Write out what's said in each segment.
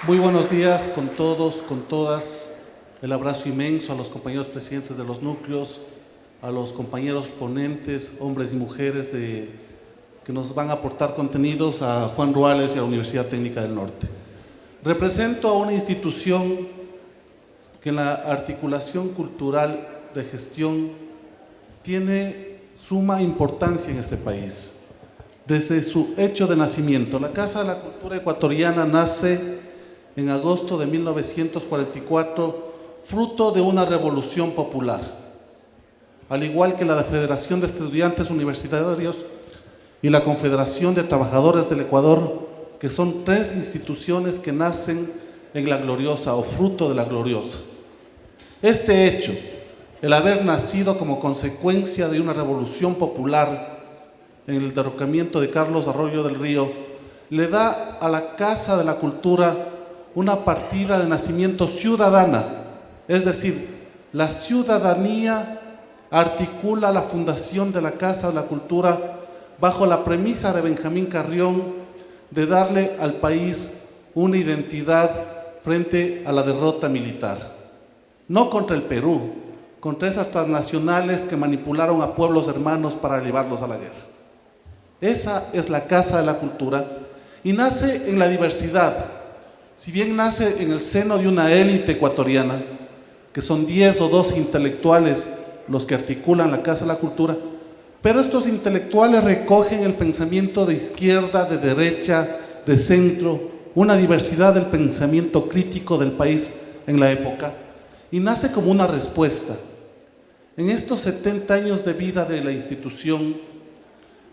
Muy buenos días con todos, con todas. El abrazo inmenso a los compañeros presidentes de los núcleos, a los compañeros ponentes, hombres y mujeres que nos van a aportar contenidos, a Juan Ruales y a la Universidad Técnica del Norte. Represento a una institución que en la articulación cultural de gestión tiene suma importancia en este país. Desde su hecho de nacimiento, la Casa de la Cultura Ecuatoriana nace en agosto de 1944, fruto de una revolución popular, al igual que la Federación de Estudiantes Universitarios y la Confederación de Trabajadores del Ecuador, que son tres instituciones que nacen en la gloriosa o fruto de la gloriosa. Este hecho, el haber nacido como consecuencia de una revolución popular en el derrocamiento de Carlos Arroyo del Río, le da a la Casa de la Cultura una partida de nacimiento ciudadana, es decir, la ciudadanía articula la fundación de la Casa de la Cultura bajo la premisa de Benjamín Carrión de darle al país una identidad frente a la derrota militar. No contra el Perú, contra esas transnacionales que manipularon a pueblos hermanos para llevarlos a la guerra. Esa es la Casa de la Cultura y nace en la diversidad. Si bien nace en el seno de una élite ecuatoriana, que son 10 o 12 intelectuales los que articulan la Casa de la Cultura, pero estos intelectuales recogen el pensamiento de izquierda, de derecha, de centro, una diversidad del pensamiento crítico del país en la época, y nace como una respuesta. En estos 70 años de vida de la institución,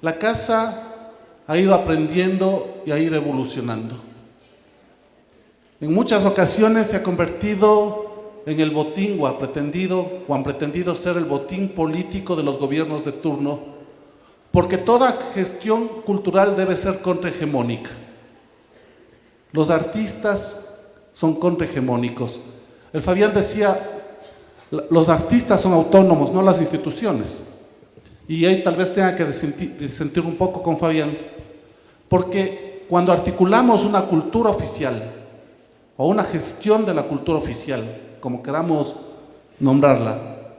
la Casa ha ido aprendiendo y ha ido evolucionando. En muchas ocasiones se ha convertido en el botín o han pretendido ser el botín político de los gobiernos de turno, porque toda gestión cultural debe ser contrahegemónica. Los artistas son contrahegemónicos. El Fabián decía, los artistas son autónomos, no las instituciones. Y ahí tal vez tenga que disentir un poco con Fabián, porque cuando articulamos una cultura oficial, o una gestión de la cultura oficial, como queramos nombrarla,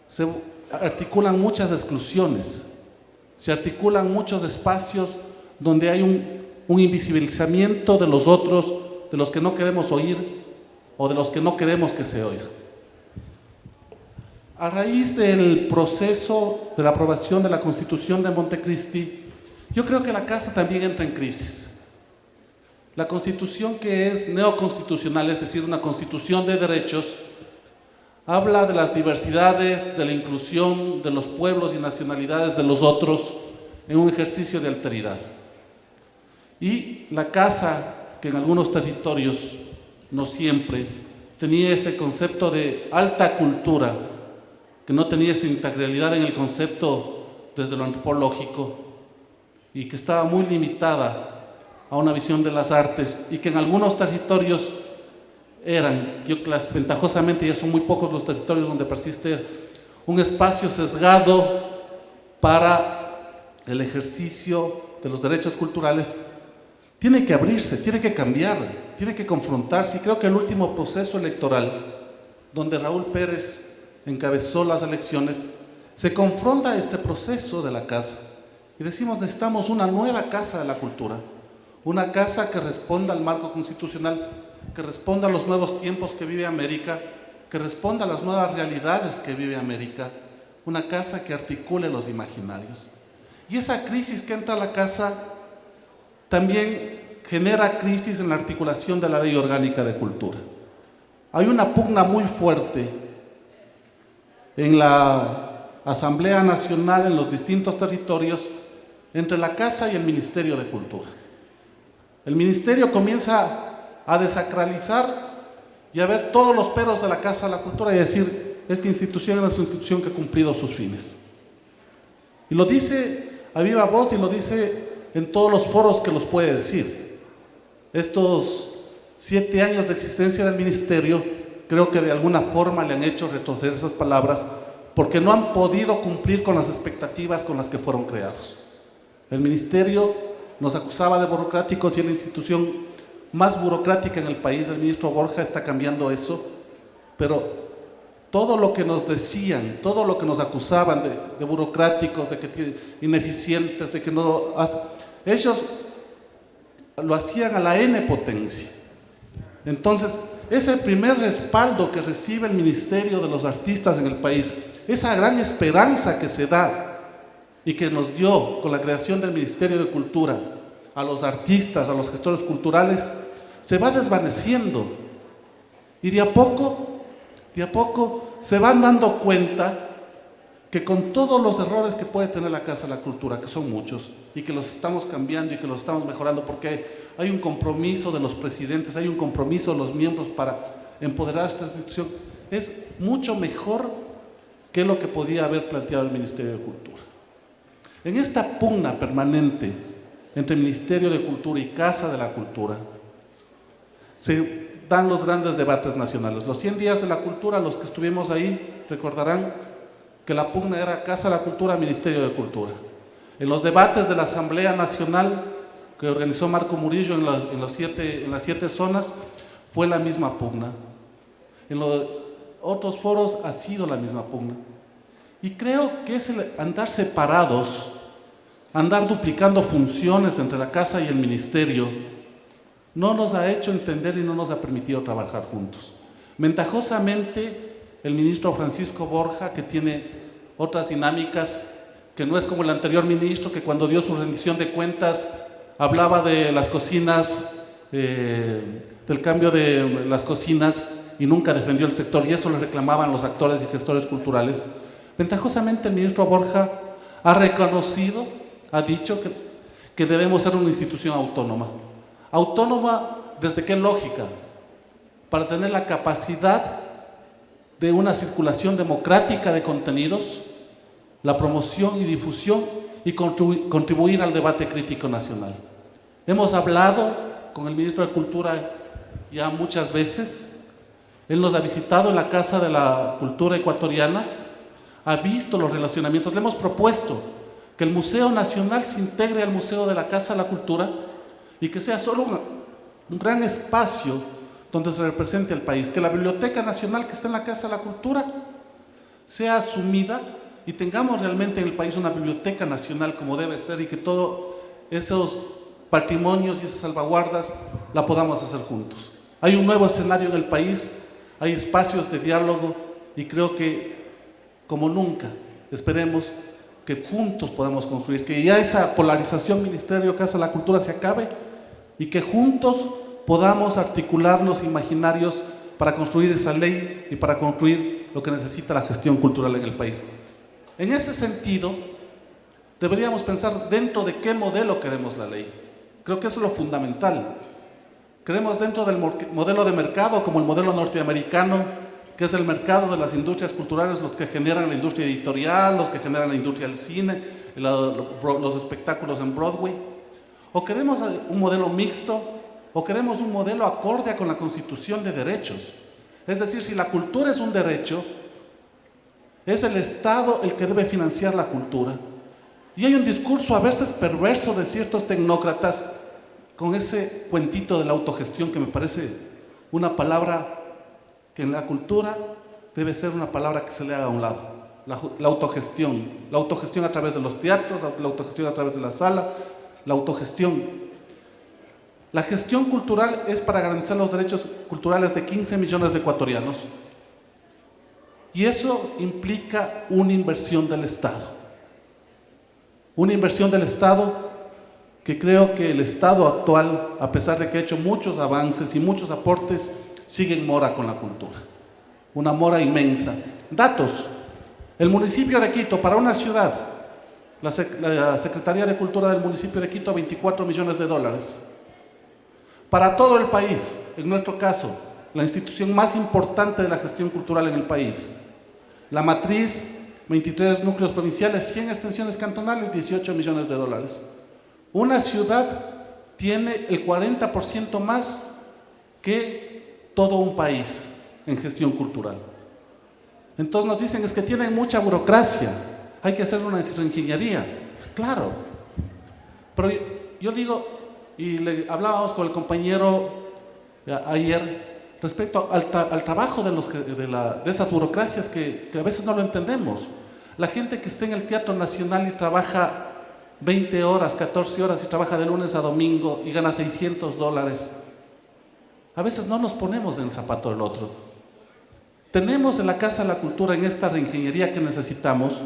se articulan muchas exclusiones, se articulan muchos espacios donde hay un invisibilizamiento de los otros, de los que no queremos oír o de los que no queremos que se oiga. A raíz del proceso de la aprobación de la Constitución de Montecristi, yo creo que la Casa también entra en crisis. La Constitución, que es neoconstitucional, es decir, una constitución de derechos, habla de las diversidades, de la inclusión de los pueblos y nacionalidades de los otros en un ejercicio de alteridad. Y la Casa, que en algunos territorios, no siempre, tenía ese concepto de alta cultura, que no tenía esa integralidad en el concepto desde lo antropológico y que estaba muy limitada a una visión de las artes y que en algunos territorios ventajosamente ya son muy pocos los territorios donde persiste un espacio sesgado para el ejercicio de los derechos culturales, tiene que abrirse, tiene que cambiar, tiene que confrontarse. Y creo que el último proceso electoral, donde Raúl Pérez encabezó las elecciones, se confronta este proceso de la Casa y decimos, necesitamos una nueva Casa de la Cultura. Una casa que responda al marco constitucional, que responda a los nuevos tiempos que vive América, que responda a las nuevas realidades que vive América, una casa que articule los imaginarios. Y esa crisis que entra a la Casa también genera crisis en la articulación de la Ley Orgánica de Cultura. Hay una pugna muy fuerte en la Asamblea Nacional, en los distintos territorios, entre la Casa y el Ministerio de Cultura. El ministerio comienza a desacralizar y a ver todos los peros de la Casa de la Cultura y decir, esta institución es una institución que ha cumplido sus fines. Y lo dice a viva voz y lo dice en todos los foros que los puede decir. Estos 7 años de existencia del ministerio, creo que de alguna forma le han hecho retroceder esas palabras porque no han podido cumplir con las expectativas con las que fueron creados. El ministerio nos acusaba de burocráticos y la institución más burocrática en el país. El ministro Borja está cambiando eso, pero todo lo que nos decían, todo lo que nos acusaban de burocráticos, de que ineficientes, de que no... Ellos lo hacían a la N potencia. Entonces, es el primer respaldo que recibe el Ministerio de los Artistas en el país. Esa gran esperanza que se da y que nos dio con la creación del Ministerio de Cultura a los artistas, a los gestores culturales, se va desvaneciendo. Y de a poco se van dando cuenta que con todos los errores que puede tener la Casa de la Cultura, que son muchos, y que los estamos cambiando y que los estamos mejorando, porque hay un compromiso de los presidentes, hay un compromiso de los miembros para empoderar esta institución, es mucho mejor que lo que podía haber planteado el Ministerio de Cultura. En esta pugna permanente entre Ministerio de Cultura y Casa de la Cultura, se dan los grandes debates nacionales. Los 100 días de la cultura, los que estuvimos ahí, recordarán que la pugna era Casa de la Cultura, Ministerio de Cultura. En los debates de la Asamblea Nacional que organizó Marco Murillo en las 7 zonas, fue la misma pugna. En los otros foros ha sido la misma pugna. Y creo que es el andar separados, andar duplicando funciones entre la Casa y el Ministerio, no nos ha hecho entender y no nos ha permitido trabajar juntos. Ventajosamente, el ministro Francisco Borja, que tiene otras dinámicas, que no es como el anterior ministro, que cuando dio su rendición de cuentas hablaba de las cocinas, del cambio de las cocinas, y nunca defendió el sector, y eso le reclamaban los actores y gestores culturales. Ventajosamente, el ministro Borja ha reconocido, ha dicho que debemos ser una institución autónoma. Autónoma, ¿desde qué lógica? Para tener la capacidad de una circulación democrática de contenidos, la promoción y difusión y contribuir al debate crítico nacional. Hemos hablado con el ministro de Cultura ya muchas veces. Él nos ha visitado en la Casa de la Cultura Ecuatoriana, ha visto los relacionamientos. Le hemos propuesto que el Museo Nacional se integre al Museo de la Casa de la Cultura y que sea solo un gran espacio donde se represente el país, que la Biblioteca Nacional que está en la Casa de la Cultura sea asumida y tengamos realmente en el país una biblioteca nacional como debe ser, y que todos esos patrimonios y esas salvaguardas la podamos hacer juntos. Hay un nuevo escenario en el país, hay espacios de diálogo, y creo que como nunca esperemos que juntos podamos construir, que ya esa polarización Ministerio-Casa de la Cultura se acabe y que juntos podamos articular los imaginarios para construir esa ley y para construir lo que necesita la gestión cultural en el país. En ese sentido, deberíamos pensar dentro de qué modelo queremos la ley. Creo que eso es lo fundamental. Queremos dentro del modelo de mercado, como el modelo norteamericano, que es el mercado de las industrias culturales, los que generan la industria editorial, los que generan la industria del cine, los espectáculos en Broadway. O queremos un modelo mixto, o queremos un modelo acorde con la Constitución de derechos. Es decir, si la cultura es un derecho, es el Estado el que debe financiar la cultura. Y hay un discurso a veces perverso de ciertos tecnócratas con ese cuentito de la autogestión, que me parece una palabra que en la cultura debe ser una palabra que se le haga a un lado. La autogestión a través de los teatros, la autogestión a través de la sala, la autogestión. La gestión cultural es para garantizar los derechos culturales de 15 millones de ecuatorianos. Y eso implica una inversión del Estado. Una inversión del Estado que creo que el Estado actual, a pesar de que ha hecho muchos avances y muchos aportes, sigue en mora con la cultura. Una mora inmensa. Datos. El municipio de Quito, para una ciudad, la Secretaría de Cultura del municipio de Quito, 24 millones de dólares. Para todo el país, en nuestro caso, la institución más importante de la gestión cultural en el país. La matriz, 23 núcleos provinciales, 100 extensiones cantonales, 18 millones de dólares. Una ciudad tiene el 40% más que todo un país en gestión cultural. Entonces nos dicen, es que tienen mucha burocracia, hay que hacer una reingeniería. Claro, pero yo digo, y hablábamos con el compañero ayer, respecto al trabajo de esas burocracias que a veces no lo entendemos. La gente que está en el Teatro Nacional y trabaja 20 horas, 14 horas y trabaja de lunes a domingo y gana $600, a veces no nos ponemos en el zapato del otro. Tenemos en la Casa de la Cultura, en esta reingeniería que necesitamos,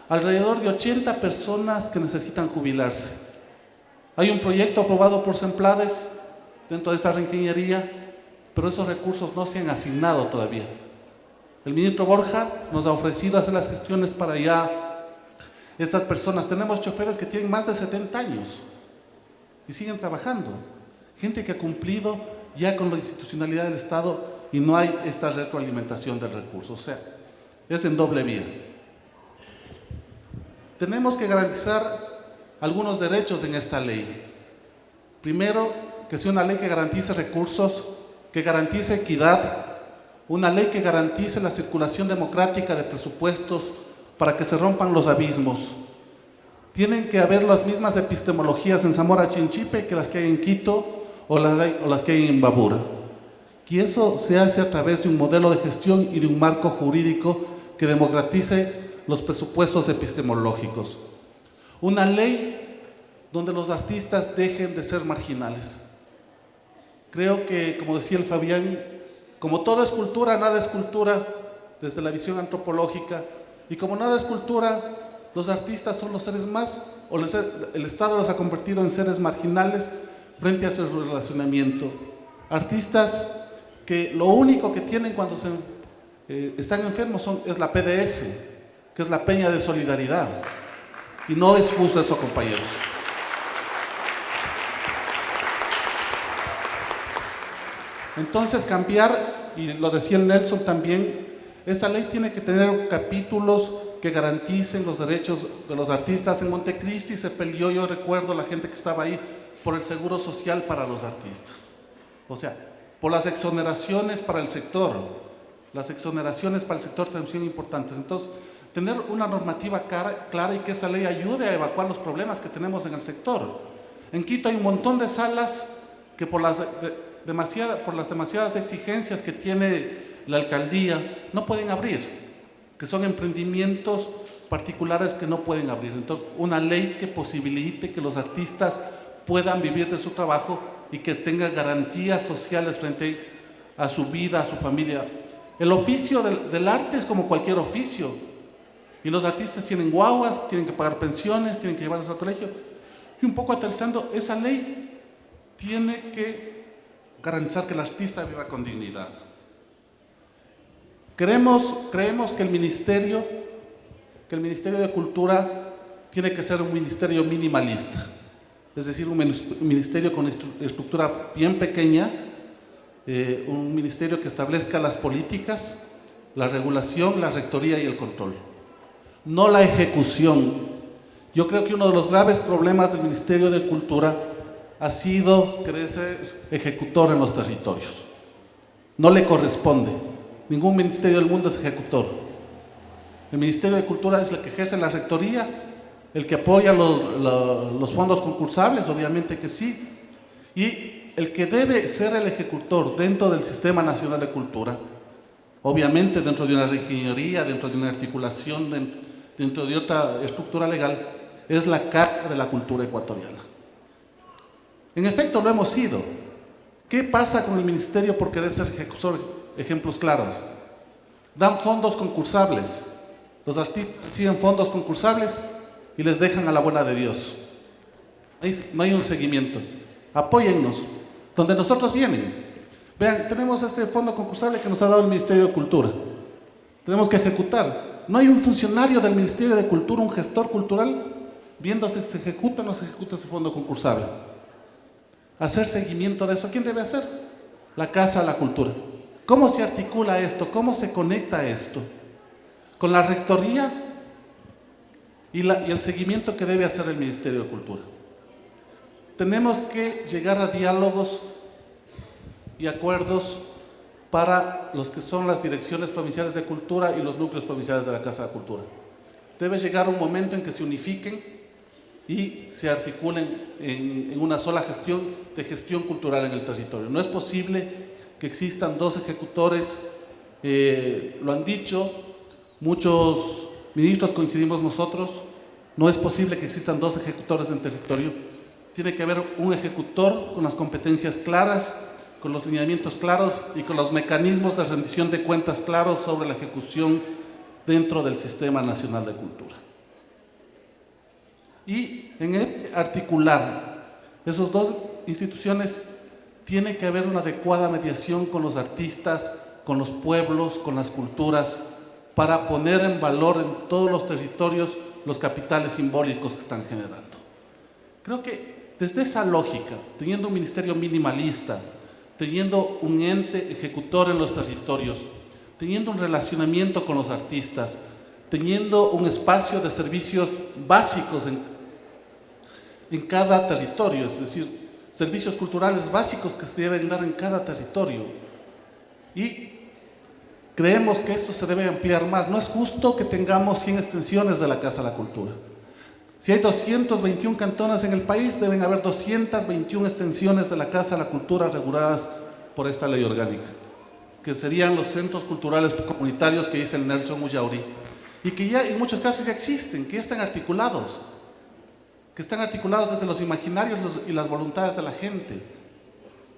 alrededor de 80 personas que necesitan jubilarse. Hay un proyecto aprobado por Semplades dentro de esta reingeniería, pero esos recursos no se han asignado todavía. El ministro Borja nos ha ofrecido hacer las gestiones para ya estas personas. Tenemos choferes que tienen más de 70 años y siguen trabajando. Gente que ha cumplido ya con la institucionalidad del Estado y no hay esta retroalimentación del recurso. O sea, es en doble vía. Tenemos que garantizar algunos derechos en esta ley. Primero, que sea una ley que garantice recursos, que garantice equidad, una ley que garantice la circulación democrática de presupuestos para que se rompan los abismos. Tienen que haber las mismas epistemologías en Zamora Chinchipe que las que hay en Quito o las que hay en Imbabura. Y eso se hace a través de un modelo de gestión y de un marco jurídico que democratice los presupuestos epistemológicos. Una ley donde los artistas dejen de ser marginales. Creo que, como decía el Fabián, como todo es cultura, nada es cultura desde la visión antropológica, y como nada es cultura, los artistas son los seres más, o el Estado los ha convertido en seres marginales frente a su relacionamiento. Artistas que lo único que tienen cuando están enfermos es la PDS, que es la Peña de Solidaridad, y no es justo eso, compañeros. Entonces cambiar, y lo decía el Nelson también, esta ley tiene que tener capítulos que garanticen los derechos de los artistas. En Montecristi se peleó, yo recuerdo la gente que estaba ahí, por el seguro social para los artistas. O sea, por las exoneraciones para el sector. Las exoneraciones para el sector también son importantes. Entonces, tener una normativa clara y que esta ley ayude a evacuar los problemas que tenemos en el sector. En Quito hay un montón de salas que por las demasiadas exigencias que tiene la alcaldía no pueden abrir, que son emprendimientos particulares que no pueden abrir. Entonces, una ley que posibilite que los artistas puedan vivir de su trabajo y que tenga garantías sociales frente a su vida, a su familia. El oficio del arte es como cualquier oficio, y los artistas tienen guaguas, tienen que pagar pensiones, tienen que llevarlas al colegio. Y un poco aterrizando, esa ley tiene que garantizar que el artista viva con dignidad. Creemos que el Ministerio de Cultura tiene que ser un ministerio minimalista, es decir, un ministerio con estructura bien pequeña, un ministerio que establezca las políticas, la regulación, la rectoría y el control, no la ejecución. Yo creo que uno de los graves problemas del Ministerio de Cultura ha sido querer ser ejecutor en los territorios. No le corresponde. Ningún ministerio del mundo es ejecutor. El Ministerio de Cultura es el que ejerce la rectoría, el que apoya los fondos concursables, obviamente que sí, y el que debe ser el ejecutor dentro del Sistema Nacional de Cultura, obviamente dentro de una reingeniería, dentro de una articulación, dentro de otra estructura legal, es la Carta de la Cultura Ecuatoriana. En efecto, lo hemos sido. ¿Qué pasa con el ministerio por querer ser ejecutor? Ejemplos claros. Dan fondos concursables. Los artistas reciben fondos concursables y les dejan a la buena de Dios. No hay un seguimiento. Apóyennos. Donde nosotros vienen. Vean, tenemos este fondo concursable que nos ha dado el Ministerio de Cultura. Tenemos que ejecutar. No hay un funcionario del Ministerio de Cultura, un gestor cultural, viendo si se ejecuta o no se ejecuta ese fondo concursable. Hacer seguimiento de eso. ¿Quién debe hacer? La Casa de la Cultura. ¿Cómo se articula esto? ¿Cómo se conecta esto? Con la rectoría y el seguimiento que debe hacer el Ministerio de Cultura. Tenemos que llegar a diálogos y acuerdos para los que son las direcciones provinciales de cultura y los núcleos provinciales de la Casa de la Cultura. Debe llegar un momento en que se unifiquen y se articulen en una sola gestión de gestión cultural en el territorio. No es posible que existan dos ejecutores, lo han dicho muchos ministros, coincidimos nosotros, no es posible que existan dos ejecutores en territorio. Tiene que haber un ejecutor con las competencias claras, con los lineamientos claros y con los mecanismos de rendición de cuentas claros sobre la ejecución dentro del Sistema Nacional de Cultura. Y en articular esas dos instituciones tiene que haber una adecuada mediación con los artistas, con los pueblos, con las culturas, para poner en valor en todos los territorios los capitales simbólicos que están generando. Creo que desde esa lógica, teniendo un ministerio minimalista, teniendo un ente ejecutor en los territorios, teniendo un relacionamiento con los artistas, teniendo un espacio de servicios básicos en cada territorio, es decir, servicios culturales básicos que se deben dar en cada territorio. Y creemos que esto se debe ampliar más. No es justo que tengamos 100 extensiones de la Casa de la Cultura. Si hay 221 cantones en el país, deben haber 221 extensiones de la Casa de la Cultura reguladas por esta ley orgánica, que serían los centros culturales comunitarios que dice el Nelson Ullauri, y que ya en muchos casos ya existen, que ya están articulados, desde los imaginarios y las voluntades de la gente.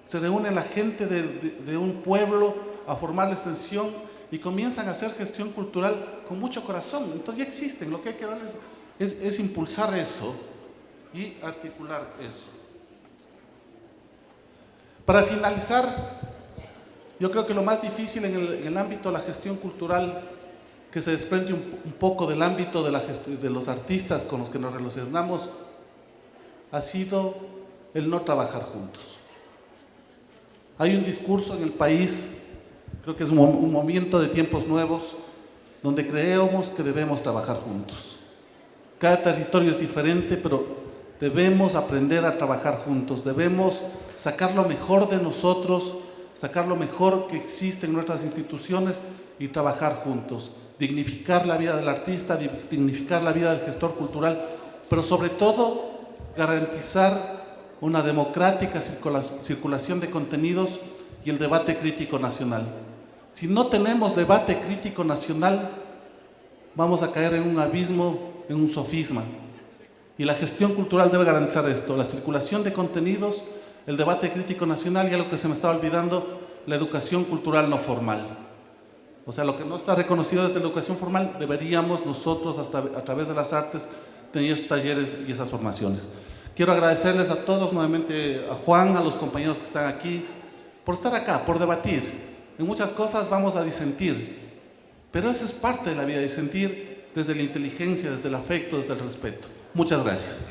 Se reúne la gente de un pueblo a formar la extensión y comienzan a hacer gestión cultural con mucho corazón. Entonces ya existen, lo que hay que darles es impulsar eso y articular eso. Para finalizar, yo creo que lo más difícil en el ámbito de la gestión cultural, que se desprende un poco del ámbito de los artistas con los que nos relacionamos, ha sido el no trabajar juntos. Hay un discurso en el país, creo que es un movimiento de tiempos nuevos, donde creemos que debemos trabajar juntos. Cada territorio es diferente, pero debemos aprender a trabajar juntos, debemos sacar lo mejor de nosotros, sacar lo mejor que existe en nuestras instituciones y trabajar juntos, dignificar la vida del artista, dignificar la vida del gestor cultural, pero sobre todo garantizar una democrática circulación de contenidos y el debate crítico nacional. Si no tenemos debate crítico nacional, vamos a caer en un abismo, en un sofisma. Y la gestión cultural debe garantizar esto, la circulación de contenidos, el debate crítico nacional y algo que se me estaba olvidando, la educación cultural no formal. O sea, lo que no está reconocido desde la educación formal, deberíamos nosotros, hasta a través de las artes, tener esos talleres y esas formaciones. Quiero agradecerles a todos, nuevamente a Juan, a los compañeros que están aquí, por estar acá, por debatir. En muchas cosas vamos a disentir, pero eso es parte de la vida, disentir desde la inteligencia, desde el afecto, desde el respeto. Muchas gracias.